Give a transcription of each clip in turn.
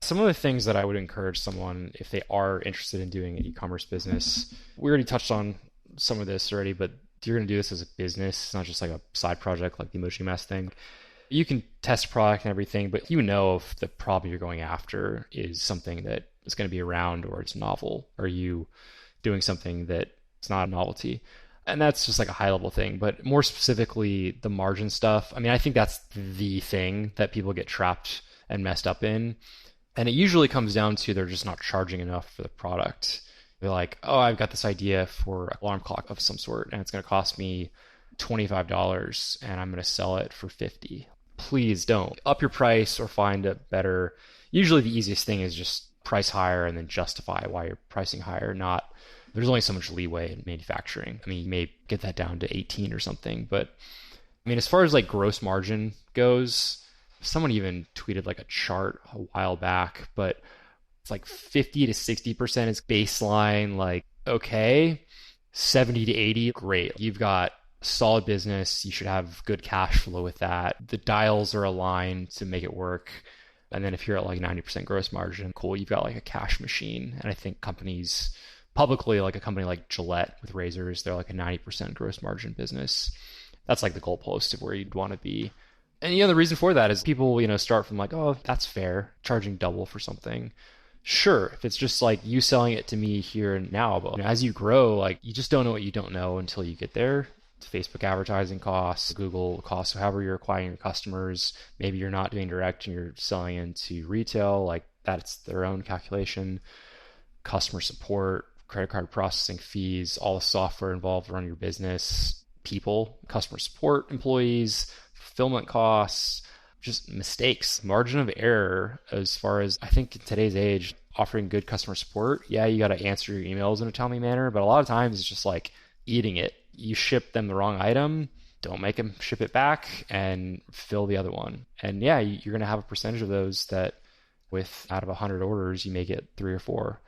Some of the things that I would encourage someone if they are interested in doing an e-commerce business, we already touched on some of this already, but you're going to do this as a business. It's not just like a side project like the Emoji Mask thing. You can test product and everything, but you know if the problem you're going after is something that is going to be around or it's novel. Are you doing something that it's not a novelty? And that's just like a high level thing. But more specifically, the margin stuff, I mean, I think that's the thing that people get trapped and messed up in. And it usually comes down to they're just not charging enough for the product. They're like, oh, I've got this idea for an alarm clock of some sort, and it's going to cost me $25, and I'm going to sell it for 50. Please don't up your price or find a better. Usually the easiest thing is just price higher and then justify why you're pricing higher. Not there's only so much leeway in manufacturing. I mean, you may get that down to 18 or something, but I mean, as far as like gross margin goes, someone even tweeted like a chart a while back, but it's like 50 to 60% is baseline, like okay, 70 to 80, great. You've got solid business. You should have good cash flow with that. The dials are aligned to make it work. And then if you're at like 90% gross margin, cool, you've got like a cash machine. And I think companies publicly, like a company like Gillette with razors, they're like a 90% gross margin business. That's like the goalpost of where you'd want to be. And the reason for that is people, start from like, oh, that's fair, charging double for something. Sure, if it's just like you selling it to me here and now, but as you grow, like you just don't know what you don't know until you get there. Facebook advertising costs, Google costs, however you're acquiring your customers. Maybe you're not doing direct and you're selling into retail, like that's their own calculation. Customer support, credit card processing fees, all the software involved around your business, people, customer support employees, fulfillment costs, just mistakes, margin of error. As far as I think in today's age, offering good customer support, yeah, you got to answer your emails in a timely manner, but a lot of times it's just like eating it. You ship them the wrong item, don't make them ship it back and fill the other one. And yeah, you're going to have a percentage of those that with out of 100 orders, you may get 3 or 4.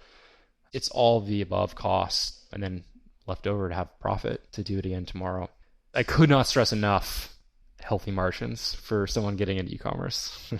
It's all the above costs and then left over to have profit to do it again tomorrow. I could not stress enough healthy margins for someone getting into e-commerce.